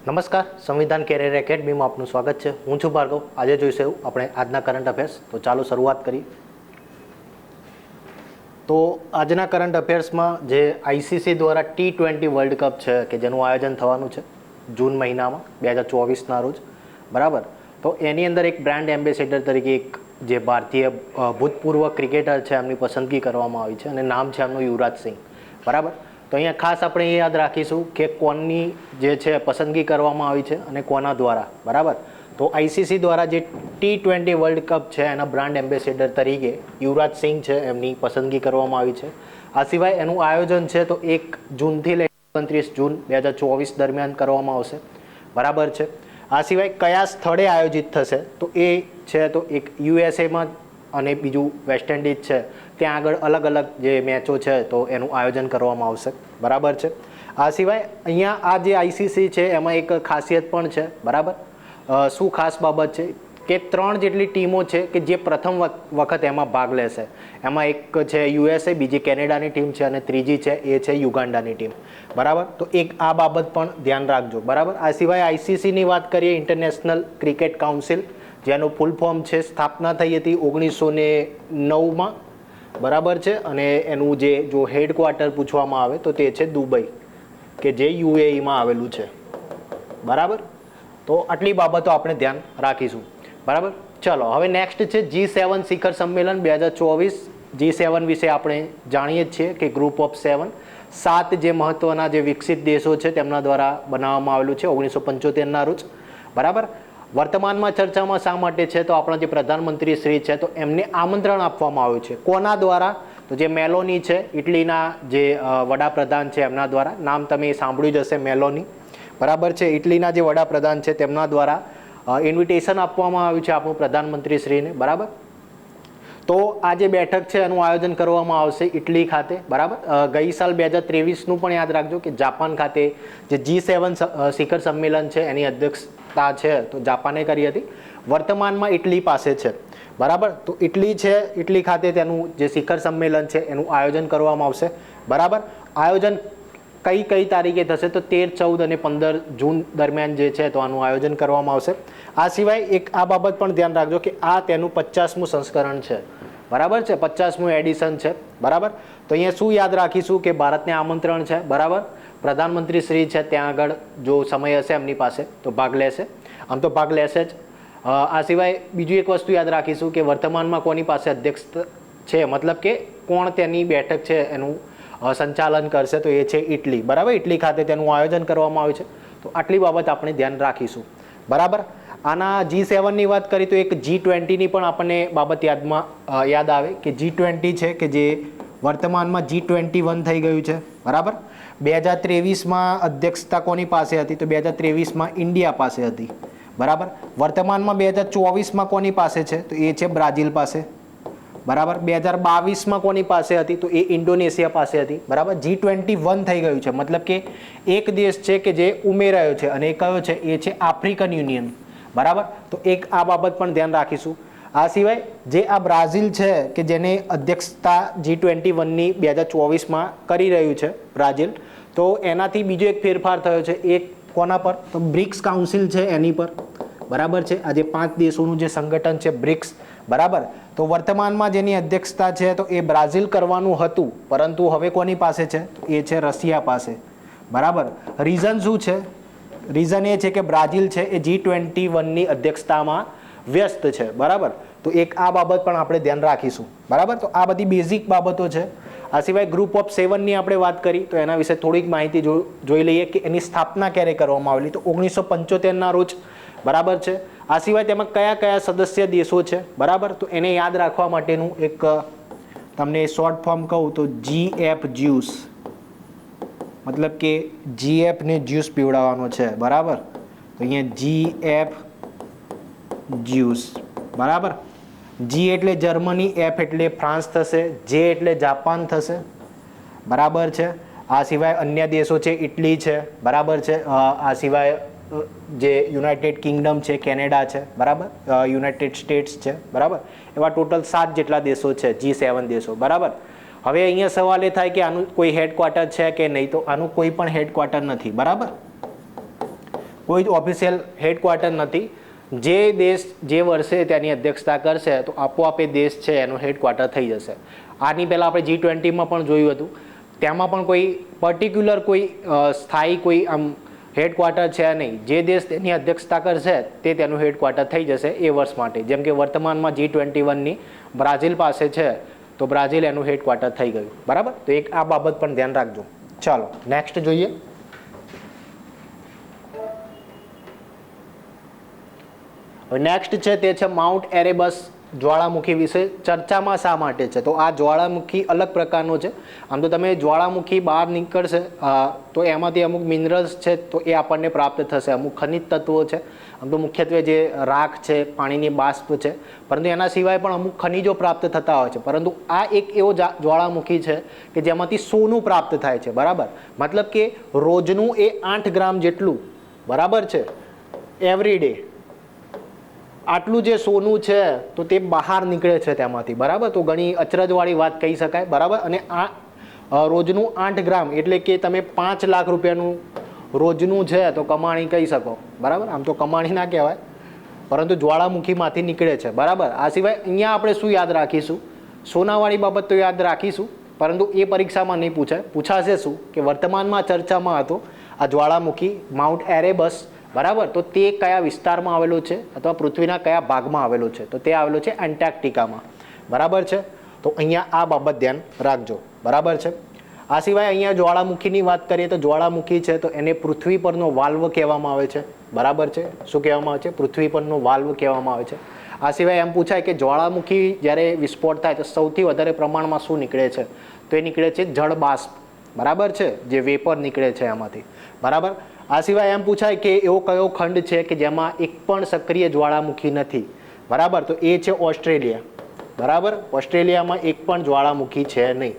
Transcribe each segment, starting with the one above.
નમસ્કાર, સંવિધાન કેરિયર એકેડમીમાં આપનું સ્વાગત છે. હું છું ભાર્ગવ. આજે જોઈશું આપણે આજના કરંટ અફેર્સ. તો ચાલો શરૂઆત કરીએ. તો આજના કરંટ અફેર્સમાં જે આઈસીસી દ્વારા T20 વર્લ્ડ કપ છે કે જેનું આયોજન થવાનું છે જૂન મહિનામાં 2024ના રોજ, બરાબર. તો એની અંદર એક બ્રાન્ડ એમ્બેસેડર તરીકે એક જે ભારતીય ભૂતપૂર્વ ક્રિકેટર છે એમની પસંદગી કરવામાં આવી છે અને નામ છે એમનું યુવરાજ સિંહ, બરાબર. તો અહીંયા ખાસ આપણે એ યાદ રાખીશું કે કોની જે છે પસંદગી કરવામાં આવી છે અને કોના દ્વારા, બરાબર. તો આઈસીસી દ્વારા જે T20 વર્લ્ડ કપ છે એના બ્રાન્ડ એમ્બેસેડર તરીકે યુવરાજ સિંહ છે એમની પસંદગી કરવામાં આવી છે. આ સિવાય એનું આયોજન છે તો 1 જૂનથી લઈ 29 જૂન 2024 દરમિયાન કરવામાં આવશે, બરાબર છે. આ સિવાય કયા સ્થળે આયોજિત થશે તો એ છે તો એક યુએસએમાં અને બીજું વેસ્ટ ઇન્ડિઝ છે, ત્યાં આગળ અલગ અલગ જે મેચો છે તો એનું આયોજન કરવામાં આવશે, બરાબર છે. આ સિવાય અહીંયા આ જે આઈસીસી છે એમાં એક ખાસિયત પણ છે, બરાબર. શું ખાસ બાબત છે કે 3 જેટલી ટીમો છે કે જે પ્રથમ વખત એમાં ભાગ લેશે. એમાં એક છે યુએસએ, બીજી કેનેડાની ટીમ છે અને ત્રીજી છે એ છે યુગાન્ડાની ટીમ, બરાબર. તો એક આ બાબત પણ ધ્યાન રાખજો, બરાબર. આ સિવાય આઈસીસીની વાત કરીએ, ઇન્ટરનેશનલ ક્રિકેટ કાઉન્સિલ, જેનું ફૂલ ફોર્મ છે, સ્થાપના થઈ હતી 1909માં, બરાબર છે. અને એનું જે જો હેડક્વાર્ટર પૂછવામાં આવે તો તે છે દુબઈ, કે જે યુએઈમાં આવેલું છે, બરાબર. તો આટલી બાબતો આપણે ધ્યાન રાખીશું, બરાબર. ચલો હવે નેક્સ્ટ છે G7 શિખર સંમેલન 2024. G7 વિશે આપણે જાણીએ જ છીએ કે ગ્રુપ ઓફ 7 જે મહત્વના જે વિકસિત દેશો છે તેમના દ્વારા બનાવવામાં આવેલું છે 1975ના રોજ, બરાબર. વર્તમાનમાં ચર્ચામાં શા માટે છે તો આપણા જે પ્રધાનમંત્રી શ્રી છે તો એમને આમંત્રણ આપવામાં આવ્યું છે. કોના દ્વારા? તો જે મેલોની છે, ઇટલીના જે વડાપ્રધાન છે એમના દ્વારા. નામ તમે સાંભળ્યું જ હશે, મેલોની, બરાબર છે. ઇટલીના જે વડાપ્રધાન છે તેમના દ્વારા ઇન્વિટેશન આપવામાં આવ્યું છે આપણું પ્રધાનમંત્રી શ્રીને, બરાબર. તો આ જે બેઠક છે એનું આયોજન કરવામાં આવશે ઇટલી ખાતે, બરાબર. ગઈ સાલ 2023નું પણ યાદ રાખજો કે જાપાન ખાતે જે G7 શિખર સંમેલન છે એની અધ્યક્ષતા છે તો જાપાને કરી હતી. વર્તમાનમાં ઇટલી પાસે છે, બરાબર. તો ઇટલી છે, ઇટલી ખાતે તેનું જે શિખર સંમેલન છે એનું આયોજન કરવામાં આવશે, બરાબર. આયોજન કઈ તારીખે થશે તો 13, 14 અને 15 જૂન દરમિયાન જે છે તો આનું આયોજન કરવામાં આવશે. આ સિવાય એક આ બાબત પણ ધ્યાન રાખજો કે આ તેનું 50મું સંસ્કરણ છે, બરાબર છે, 50મું એડિશન છે, બરાબર. તો અહીંયા શું યાદ રાખીશું કે ભારતને આમંત્રણ છે, બરાબર. પ્રધાનમંત્રી શ્રી છે ત્યાં આગળ જો સમય હશે એમની પાસે તો ભાગ લેશે, આમ તો ભાગ લેશે જ. આ સિવાય બીજું એક વસ્તુ યાદ રાખીશું કે વર્તમાનમાં કોની પાસે અધ્યક્ષ છે, મતલબ કે કોણ તેની બેઠક છે એનું સંચાલન કરશે તો એ છે ઇટલી, બરાબર. ઇટલી ખાતે તેનું આયોજન કરવામાં આવ્યું છે. તો આટલી બાબત આપણે ધ્યાન રાખીશું, બરાબર. આના G7ની વાત કરી તો એક G20ની પણ આપણને બાબત યાદ આવે કે G20 છે કે જે વર્તમાનમાં G21 થઈ ગયું છે, બરાબર. 2023માં અધ્યક્ષતા કોની પાસે હતી તો 2023માં ઇન્ડિયા પાસે હતી, બરાબર. વર્તમાનમાં 2024માં કોની પાસે છે તો એ છે બ્રાઝિલ પાસે, બરાબર. 2022માં કોની પાસે હતી તો એ ઇન્ડોનેશિયા પાસે હતી, બરાબર. G21 થઈ ગયું છે, મતલબ કે એક દેશ છે કે જે ઉમેરાયો છે અને એ કયો છે એ છે આફ્રિકન યુનિયન, બરાબર. તો એક આ બાબત પણ ધ્યાન રાખીશું. આ સિવાય જે આ બ્રાઝિલ છે કે જેને અધ્યક્ષતા G21ની 2024માં કરી રહ્યું છે બ્રાઝિલ, તો એનાથી બીજો એક ફેરફાર થયો છે. એક કોના પર તો બ્રિક્સ કાઉન્સિલ છે એની પર, બરાબર છે. આ જે 5 દેશોનું જે સંગઠન છે બ્રિક્સ, બરાબર. તો વર્તમાનમાં જેની અધ્યક્ષતા છે તો એ બ્રાઝિલ કરવાનું હતું, પરંતુ હવે કોની પાસે છે તો એ છે રશિયા પાસે, બરાબર. રીઝન શું છે? રીઝન એ છે કે બ્રાઝિલ છે એ G21ની અધ્યક્ષતામાં વ્યસ્ત છે, બરાબર. તો એક આ બાબત પણ આપણે ધ્યાન રાખીશું, બરાબર. તો આ બધી બેઝિક બાબતો છે. આ સિવાય ગ્રુપ ઓફ 7ની આપણે વાત કરી તો એના વિશે થોડીક માહિતી જોઈ લઈએ કે એની સ્થાપના ક્યારે કરવામાં આવેલી તો 1975ના રોજ, બરાબર છે. આ સિવાય તેમાં કયા સદસ્ય દેશો છે, બરાબર. તો એને યાદ રાખવા માટેનું એક તમને શોર્ટ ફોર્મ કહું તો GF જ્યુસ, મતલબ કે GFને જ્યુસ પીવડાવવાનો છે, બરાબર. તો અહીંયા GF જ્યુસ, બરાબર. G એટલે જર્મની, F એટલે ફ્રાન્સ થશે, J એટલે જાપાન થશે, બરાબર છે. આ સિવાય અન્ય દેશો છે ઇટલી છે, બરાબર છે. આ સિવાય જે યુનાઇટેડ કિંગડમ છે, કેનેડા છે, બરાબર, યુનાઇટેડ સ્ટેટ્સ છે, બરાબર. એવા ટોટલ 7 જેટલા દેશો છે G7 દેશો, બરાબર. હવે અહીંયા સવાલ એ થાય કે આનું કોઈ હેડક્વાર્ટર છે કે નહીં, તો આનું કોઈ પણ હેડક્વાર્ટર નથી, બરાબર. કોઈ જ ઓફિશિયલ હેડક્વાર્ટર નથી. જે દેશ જે વર્ષે તેની અધ્યક્ષતા કરશે તો આપોઆપ એ દેશ છે એનું હેડક્વાર્ટર થઈ જશે. આની પહેલાં આપણે G20માં પણ જોયું હતું, તેમાં પણ કોઈ પર્ટિક્યુલર કોઈ સ્થાયી કોઈ આમ હેડક્વાર્ટર છે નહીં. જે દેશ તેની અધ્યક્ષતા કરશે તે તેનું હેડક્વાર્ટર થઈ જશે એ વર્ષ માટે. જેમ કે વર્તમાનમાં G21ની બ્રાઝિલ પાસે છે તો બ્રાઝિલ એનું હેડક્વાર્ટર થઈ ગયું. બરાબર, તો એક આ બાબત પણ ધ્યાન રાખજો. ચાલો નેક્સ્ટ જોઈએ. નેક્સ્ટ છે તે છે માઉન્ટ એરેબસ જ્વાળામુખી વિશે ચર્ચામાં શા માટે છે. તો આ જ્વાળામુખી અલગ પ્રકારનો છે. આમ તો તમે જ્વાળામુખી બહાર નીકળશે તો એમાંથી અમુક મિનરલ્સ છે તો એ આપણને પ્રાપ્ત થશે, અમુક ખનિજ તત્વો છે. આમ તો મુખ્યત્વે જે રાખ છે, પાણીની બાષ્પ છે, પરંતુ એના સિવાય પણ અમુક ખનિજો પ્રાપ્ત થતા હોય છે. પરંતુ આ એક એવો જ્વાળામુખી છે કે જેમાંથી સોનું પ્રાપ્ત થાય છે. બરાબર, મતલબ કે રોજનું એ 8 ગ્રામ જેટલું, બરાબર છે, એવરી ડે આટલું જે સોનું છે તો તે બહાર નીકળે છે તેમાંથી. બરાબર, તો ઘણી અચરજવાળી વાત કહી શકાય. બરાબર, અને આ રોજનું 8 ગ્રામ એટલે કે તમે 5 લાખ રૂપિયાનું રોજનું છે તો કમાણી કહી શકો. બરાબર, આમ તો કમાણી ના કહેવાય, પરંતુ જ્વાળામુખીમાંથી નીકળે છે. બરાબર, આ સિવાય અહીંયા આપણે શું યાદ રાખીશું? સોનાવાળી બાબત તો યાદ રાખીશું, પરંતુ એ પરીક્ષામાં નહીં પૂછાય. પૂછાશે શું કે વર્તમાનમાં ચર્ચામાં હતો આ જ્વાળામુખી માઉન્ટ એરેબસ. બરાબર, તો તે કયા વિસ્તારમાં આવેલો છે અથવા પૃથ્વીના કયા ભાગમાં આવેલો છે? તો તે આવેલો છે એન્ટાર્કટિકામાં. બરાબર છે, તો અહીંયા આ બાબત ધ્યાન રાખજો. બરાબર છે. આ સિવાય અહીંયા જ્વાળામુખીની વાત કરીએ તો જ્વાળામુખી છે તો એને પૃથ્વી પરનો વાલ્વ કહેવામાં આવે છે. બરાબર છે, શું કહેવામાં આવે છે? પૃથ્વી પરનો વાલ્વ કહેવામાં આવે છે. આ સિવાય એમ પૂછાય કે જ્વાળામુખી જ્યારે વિસ્ફોટ થાય તો સૌથી વધારે પ્રમાણમાં શું નીકળે છે? તો એ નીકળે છે જળ બાષ્પ. બરાબર છે, જે વેપર નીકળે છે એમાંથી. બરાબર, આ સિવાય એમ પૂછાય કે એવો કયો ખંડ છે કે જેમાં એક પણ સક્રિય જ્વાળામુખી નથી? બરાબર, તો એ છે ઓસ્ટ્રેલિયા. બરાબર, ઓસ્ટ્રેલિયામાં એક પણ જ્વાળામુખી છે નહીં.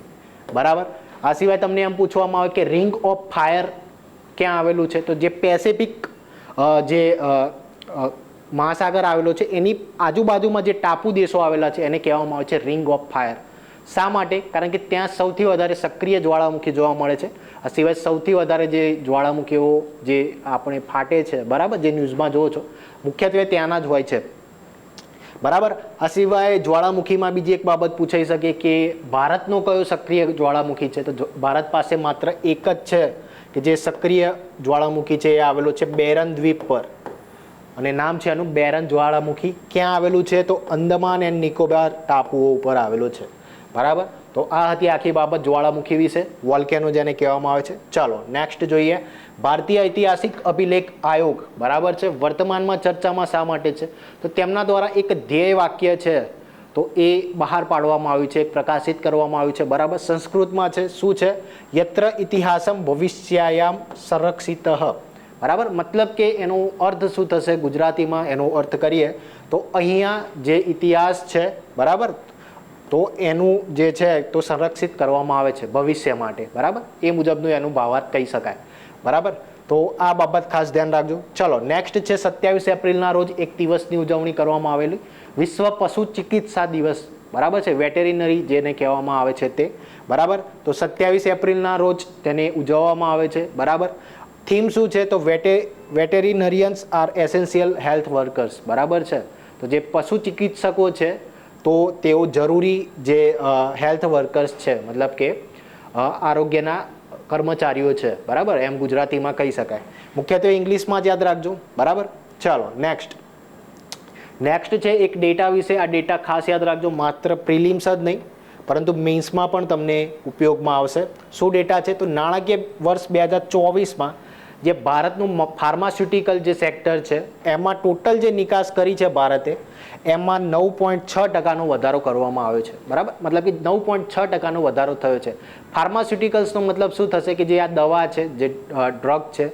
બરાબર, આ સિવાય તમને એમ પૂછવામાં આવે કે રિંગ ઓફ ફાયર ક્યાં આવેલું છે? તો જે પેસિફિક જે મહાસાગર આવેલો છે એની આજુબાજુમાં જે ટાપુ દેશો આવેલા છે એને કહેવામાં આવે છે રિંગ ઓફ ફાયર. શા માટે? કારણ કે ત્યાં સૌથી વધારે સક્રિય જ્વાળામુખી જોવા મળે છે. આ સિવાય સૌથી વધારે જે જ્વાળામુખીઓ જે આપણે ફાટે છે, બરાબર, જે ન્યૂઝમાં જોવો છો, મુખ્યત્વે ત્યાંના જ હોય છે. બરાબર, આ સિવાય જ્વાળામુખીમાં બીજી એક બાબત પૂછાઈ શકે કે ભારતનો કયો સક્રિય જ્વાળામુખી છે? તો ભારત પાસે માત્ર એક જ છે કે જે સક્રિય જ્વાળામુખી છે, એ આવેલો છે બેરન દ્વીપ પર, અને નામ છે એનું બેરન જ્વાળામુખી. ક્યાં આવેલું છે? તો અંદમાન એન્ડ નિકોબાર ટાપુઓ ઉપર આવેલો છે. બરાબર, તો આ હતી આખી બાબત જ્વાળામુખી વિશે, વોલ્કેનો જેને કહેવામાં આવે છે. ચાલો નેક્સ્ટ જોઈએ. ભારતીય ઐતિહાસિક અભિલેખ આયોગ, બરાબર છે, વર્તમાનમાં ચર્ચામાં શા માટે છે? તો તેમના દ્વારા એક ધ્યેય વાક્ય છે તો એ બહાર પાડવામાં આવ્યું છે, પ્રકાશિત કરવામાં આવ્યું છે. બરાબર, સંસ્કૃતમાં છે. શું છે? યત્ર ઇતિહાસમ ભવિષ્યાયામ સંરક્ષિત. બરાબર, મતલબ કે એનો અર્થ શું થશે ગુજરાતીમાં? એનો અર્થ કરીએ તો અહીંયા જે ઇતિહાસ છે, બરાબર, તો એનું જે છે તો સંરક્ષિત કરવામાં આવે છે ભવિષ્ય માટે. બરાબર, એ મુજબનું એનું ભાવાર્થ કહી શકાય. બરાબર, તો આ બાબત ખાસ ધ્યાન રાખજો. ચલો નેક્સ્ટ છે 27 એપ્રિલના રોજ એક દિવસની ઉજવણી કરવામાં આવેલી, વિશ્વ પશુ ચિકિત્સા દિવસ. બરાબર છે, વેટેરિનરી જેને કહેવામાં આવે છે તે. બરાબર, તો 27 એપ્રિલના રોજ તેને ઉજવવામાં આવે છે. બરાબર, થીમ શું છે? તો વેટેરિનરિયન્સ આર એસેન્શિયલ હેલ્થ વર્કર્સ. બરાબર છે, તો જે પશુ ચિકિત્સકો છે તો તેઓ જરૂરી જે હેલ્થ વર્કર્સ છે, મતલબ કે આરોગ્યના કર્મચારીઓ છે. બરાબર, એમ ગુજરાતીમાં કહી શકાય. મુખ્યત્વે ઇંગ્લિશમાં જ યાદ રાખજો. બરાબર, ચાલો નેક્સ્ટ છે એક ડેટા વિશે. આ ડેટા ખાસ યાદ રાખજો, માત્ર પ્રિલિમ્સ જ નહીં પરંતુ મેન્સમાં પણ તમને ઉપયોગમાં આવશે. શું ડેટા છે? તો નાણાકીય વર્ષ 2024માં જે ભારતનું ફાર્માસ્યુટિકલ જે સેક્ટર છે એમાં ટોટલ જે નિકાસ કરી છે ભારતે, એમાં 9.6% વધારો કરવામાં આવ્યો છે. બરાબર, મતલબ કે 9.6% વધારો થયો છે. ફાર્માસ્યુટિકલ્સનો મતલબ શું થશે? કે જે આ દવા છે, જે ડ્રગ છે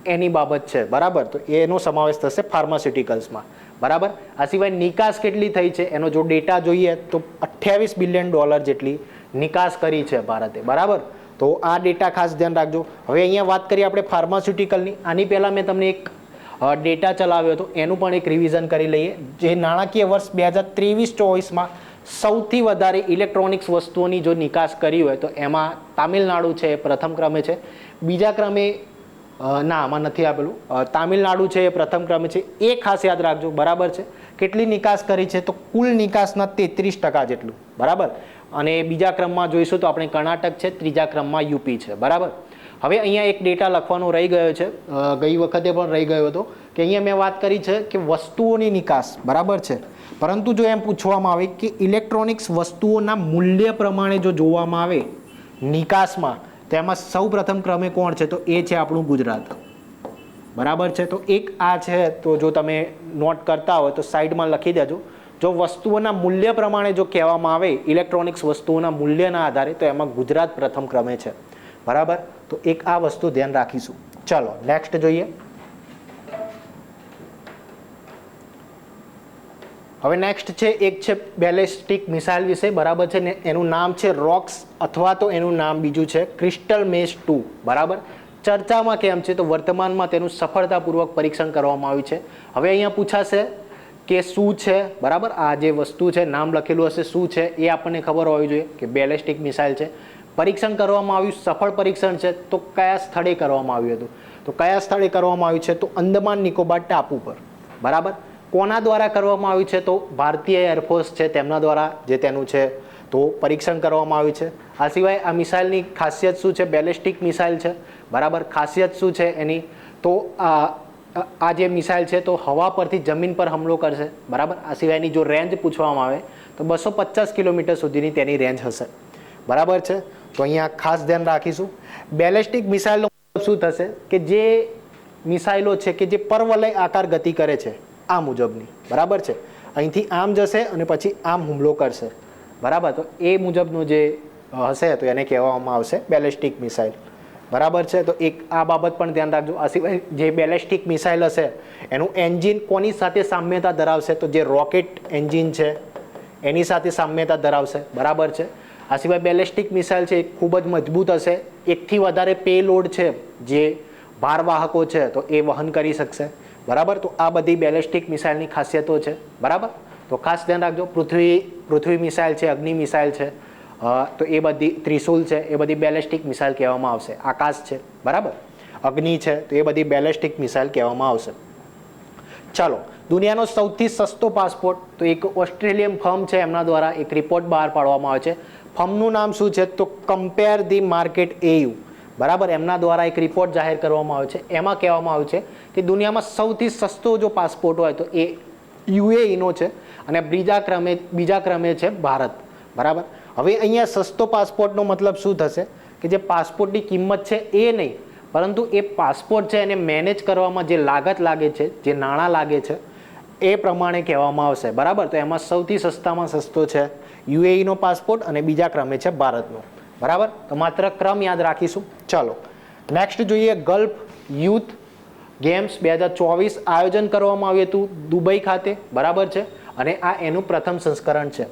એની બાબત છે. બરાબર, તો એનો સમાવેશ થશે ફાર્માસ્યુટિકલ્સમાં. બરાબર, આ સિવાય નિકાસ કેટલી થઈ છે એનો જો ડેટા જોઈએ તો $28 બિલિયન જેટલી નિકાસ કરી છે ભારતે. બરાબર, તો આ ડેટા ખાસ ધ્યાન રાખજો. હવે અહીંયા વાત કરીએ આપણે ફાર્માસ્યુટિકલની. આની પહેલાં મેં તમને એક ડેટા ચલાવ્યો હતો, એનું પણ એક રિવિઝન કરી લઈએ. જે નાણાકીય વર્ષ 2023-24માં સૌથી વધારે ઇલેક્ટ્રોનિક્સ વસ્તુઓની જો નિકાસ કરી હોય તો એમાં તામિલનાડુ છે, પ્રથમ ક્રમે છે. બીજા ક્રમે ના આમાં નથી આપેલું. તામિલનાડુ છે એ પ્રથમ ક્રમે છે, એ ખાસ યાદ રાખજો. બરાબર છે. કેટલી નિકાસ કરી છે? તો કુલ નિકાસના 33% જેટલું. બરાબર. અને બીજા ક્રમમાં જોઈશું તો આપણે કર્ણાટક છે, ત્રીજા ક્રમમાં યુપી છે. બરાબર. હવે અહીંયા એક ડેટા લખવાનો રહી ગયો છે, ગઈ વખતે પણ રહી ગયો હતો, કે અહીંયા મેં વાત કરી છે કે વસ્તુઓની નિકાસ. બરાબર છે. પરંતુ જો એમ પૂછવામાં આવે કે ઇલેક્ટ્રોનિક્સ વસ્તુઓના મૂલ્ય પ્રમાણે જો જોવામાં આવે નિકાસમાં, તો એમાં સૌ પ્રથમ ક્રમે કોણ છે? તો એ છે આપણું ગુજરાત. બરાબર છે. તો એક આ છે, તો જો તમે નોટ કરતા હોય તો સાઈડમાં લખી દેજો. જો વસ્તુઓના મૂલ્ય પ્રમાણે જો કહેવામાં આવે ઇલેક્ટ્રોનિક્સ વસ્તુઓના મૂલ્યના આધારે, તો એમાં ગુજરાત પ્રથમ ક્રમે છે. બરાબર. તો એક આ વસ્તુ ધ્યાન રાખીશું. ચલો નેક્સ્ટ જોઈએ. હવે નેક્સ્ટ છે એક છે બેલેસ્ટિક મિસાઇલ વિશે. બરાબર છે ને, એનું નામ છે રોક્સ, અથવા તો એનું નામ બીજું છે ક્રિસ્ટલ મેશ 2. બરાબર. ચર્ચામાં કેમ છે? તો વર્તમાનમાં તેનું સફળતાપૂર્વક પરીક્ષણ કરવામાં આવ્યું છે. હવે અહીંયા પૂછાશે કે શું છે. બરાબર. આ જે વસ્તુ છે, નામ લખેલું હશે, શું છે એ આપણને ખબર હોવી જોઈએ કે બેલેસ્ટિક મિસાઇલ છે. પરીક્ષણ કરવામાં આવ્યું, સફળ પરીક્ષણ છે, તો કયા સ્થળે કરવામાં આવ્યું હતું? તો કયા સ્થળે કરવામાં આવ્યું છે? તો અંદમાન નિકોબાર ટાપુ પર. બરાબર. કોના દ્વારા કરવામાં આવ્યું છે? તો ભારતીય એરફોર્સ છે તેમના દ્વારા જે તેનું છે તો પરીક્ષણ કરવામાં આવ્યું છે. આ સિવાય આ મિસાઇલની ખાસિયત શું છે? બેલેસ્ટિક મિસાઇલ છે. બરાબર. ખાસિયત શું છે એની? તો આ જે મિસાઇલ છે તો હવા પરથી જમીન પર હુમલો કરશે. બરાબર. આ સિવાયની જો રેન્જ પૂછવામાં આવે તો 250 કિલોમીટર સુધીની તેની રેન્જ હશે. બરાબર છે. તો અહીંયા ખાસ ધ્યાન રાખીશું. બેલેસ્ટિક મિસાઇલનો મતલબ શું થશે? કે જે મિસાઇલો છે કે જે પરવલય આકાર ગતિ કરે છે આ મુજબની. બરાબર છે. અહીંથી આમ જશે અને પછી આમ હુમલો કરશે. બરાબર. તો એ મુજબનું જે હશે તો એને કહેવામાં આવશે બેલેસ્ટિક મિસાઇલ. બરાબર છે. તો એક આ બાબત પણ ધ્યાન રાખજો. આ સિવાય જે બેલેસ્ટિક મિસાઇલ હશે એનું એન્જિન કોની સાથે સામ્યતા ધરાવશે? તો જે રોકેટ એન્જિન છે એની સાથે સામ્યતા ધરાવશે. બરાબર છે. આ સિવાય બેલેસ્ટિક મિસાઇલ છે એ ખૂબ જ મજબૂત હશે. એકથી વધારે પેલોડ છે જે ભારવાહકો છે તો એ વહન કરી શકશે. બરાબર. તો આ બધી બેલેસ્ટિક મિસાઇલની ખાસિયતો છે. બરાબર. તો ખાસ ધ્યાન રાખજો. પૃથ્વી મિસાઇલ છે, અગ્નિ મિસાઇલ છે, તો એ બધી ત્રિશુલ છે, એ બધી બેલેસ્ટિક મિસાઇલ કહેવામાં આવશે. આકાશ છે. બરાબર. અગ્નિ છે, તો એ બધી બેલેસ્ટિક મિસાઇલ કહેવામાં આવશે. ચાલો, દુનિયાનો સૌથી સસ્તો પાસપોર્ટ, તો એક ઓસ્ટ્રેલિયન ફર્મ છે એમના દ્વારા એક રિપોર્ટ બહાર પાડવામાં આવે છે. ફર્મનું નામ શું છે? તો કમ્પેર ધી માર્કેટ EU. બરાબર. એમના દ્વારા એક રિપોર્ટ જાહેર કરવામાં આવ્યો છે. એમાં કહેવામાં આવ્યું છે કે દુનિયામાં સૌથી સસ્તો જો પાસપોર્ટ હોય તો એ UAEનો છે અને બીજા ક્રમે છે ભારત. બરાબર. હવે અહીંયા સસ્તો પાસપોર્ટનો મતલબ શું થશે? કે જે પાસપોર્ટની કિંમત છે એ નહીં, પરંતુ એ પાસપોર્ટ છે એને મેનેજ કરવામાં જે લાગત લાગે છે, જે નાણાં લાગે છે એ પ્રમાણે કહેવામાં આવશે. બરાબર. તો એમાં સૌથી સસ્તામાં સસ્તો છે UAEનો પાસપોર્ટ અને બીજા ક્રમે છે ભારતનો. બરાબર. તો માત્ર ક્રમ યાદ રાખીશું. ચાલો નેક્સ્ટ જોઈએ. ગલ્ફ યુથ ગેમ્સ 2024 આયોજન કરવામાં આવ્યું હતું દુબઈ ખાતે. બરાબર છે. અને આ એનું પ્રથમ સંસ્કરણ છે.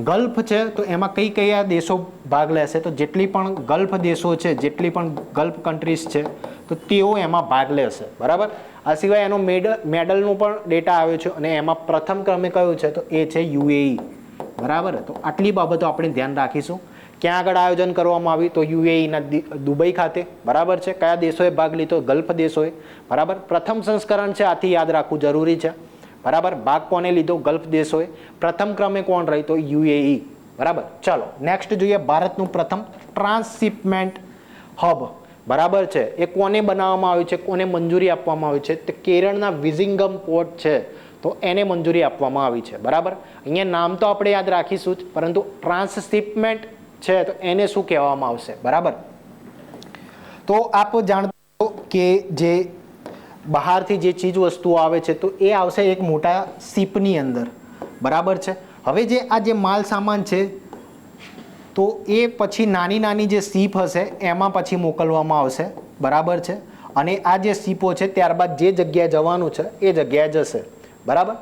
ગલ્ફ છે તો એમાં કયા દેશો ભાગ લેશે? તો જેટલી પણ ગલ્ફ દેશો છે, જેટલી પણ ગલ્ફ કન્ટ્રીઝ છે તો તેઓ એમાં ભાગ લેશે. બરાબર. આ સિવાય એનો મેડલનો પણ ડેટા આવ્યો છે અને એમાં પ્રથમ ક્રમે કયું છે? તો એ છે UAE. બરાબર. તો આટલી બાબતો આપણે ધ્યાન રાખીશું. ક્યાં આગળ આયોજન કરવામાં આવ્યું? તો UAEના દુબઈ ખાતે. બરાબર છે. કયા દેશોએ ભાગ લીધો? ગલ્ફ દેશોએ. બરાબર. પ્રથમ સંસ્કરણ છે, આથી યાદ રાખવું જરૂરી છે. બરાબર. ભાગ કોને લીધો? ગલ્ફ દેશોએ. પ્રથમ ક્રમે કોણ રહી? તો UAE. બરાબર. ચાલો નેક્સ્ટ જોઈએ. ભારતનું પ્રથમ ટ્રાન્સશિપમેન્ટ હબ. બરાબર છે. એ કોને બનાવવામાં આવ્યું છે? કોને મંજૂરી આપવામાં આવી છે? તો કેરળના વિઝિંગમ પોર્ટ છે તો એને મંજૂરી આપવામાં આવી છે. બરાબર. અહીંયા નામ તો આપણે યાદ રાખીશું જ, પરંતુ ટ્રાન્સશિપમેન્ટ છે તો એને શું કહેવામાં આવશે? બરાબર. તો આપ જાણતો કે જે બહારથી જે ચીજ વસ્તુઓ આવે છે તો એ આવશે એક મોટા શિપની અંદર. બરાબર છે. હવે આ જે માલ સામાન છે તો એ પછી નાની જે શિપ હશે એમાં પછી મોકલવામાં આવશે. બરાબર છે. અને આ જે શિપો છે ત્યારબાદ જે જગ્યાએ જવાનું છે એ જગ્યાએ જશે. બરાબર.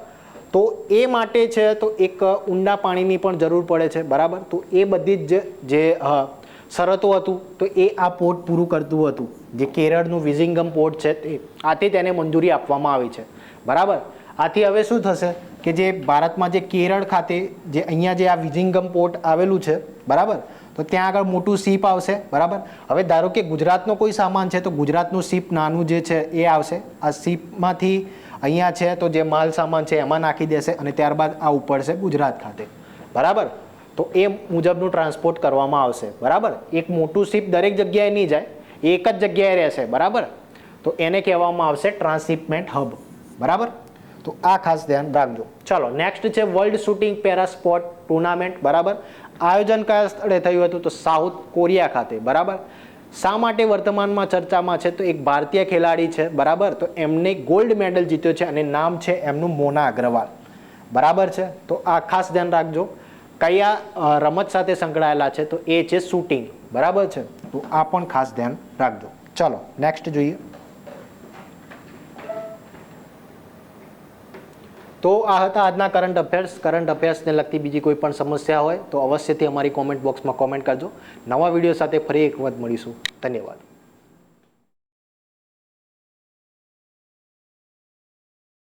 તો એ માટે છે તો એક ઊંડા પાણીની પણ જરૂર પડે છે. બરાબર. તો એ બધી જ જે શરતો હતું તો એ આ પોર્ટ પૂરું કરતું હતું. જે કેરળનું વિઝિંગમ પોર્ટ છે આથી તેને મંજૂરી આપવામાં આવી છે. બરાબર. આથી હવે શું થશે કે જે ભારતમાં જે કેરળ ખાતે જે અહીંયા જે આ વિઝિંગમ પોર્ટ આવેલું છે, બરાબર, તો ત્યાં આગળ મોટું શિપ આવશે, બરાબર. હવે ધારો કે ગુજરાતનો કોઈ સામાન છે તો ગુજરાતનું શિપ નાનું જે છે એ આવશે. આ શિપમાંથી અહીંયા છે તો જે માલ સામાન છે એમાં નાખી દેશે અને ત્યારબાદ આ ઉપડશે ગુજરાત ખાતે, બરાબર. તો એ મુજબનું ટ્રાન્સપોર્ટ કરવામાં આવશે, બરાબર. એક મોટું શિપ દરેક જગ્યાએ નહીં જાય, એક જ જગ્યાએ રહેશે, બરાબર. તો એને કહેવામાં આવશે ટ્રાન્સશિપમેન્ટ હબ, બરાબર. તો આ ખાસ ધ્યાન રાખજો. ચાલો નેક્સ્ટ છે world shooting para sport tournament, બરાબર. આયોજન કયા સ્થળે થયું હતું તો સાઉથ કોરિયા ખાતે, બરાબર. શા માટે વર્તમાનમાં ચર્ચામાં છે તો એક ભારતીય ખેલાડી છે, બરાબર. તો એમને ગોલ્ડ મેડલ જીત્યો છે અને નામ છે એમનું મોના અગ્રવાલ, બરાબર છે. તો આ ખાસ ધ્યાન રાખજો. કયા રમત સાથે સંકળાયેલા છે તો એ છે શૂટિંગ, બરાબર છે. તો આ પણ ખાસ ધ્યાન રાખજો. ચાલો નેક્સ્ટ જોઈએ. તો આ હતા આજના કરંટ અફેર્સ. કરંટ અફેર્સને લગતી બીજી કોઈ પણ સમસ્યા હોય તો અવશ્યથી અમારી કોમેન્ટ બોક્સમાં કોમેન્ટ કરજો. નવા વિડીયો સાથે ફરી એક વખત મળીશું. ધન્યવાદ.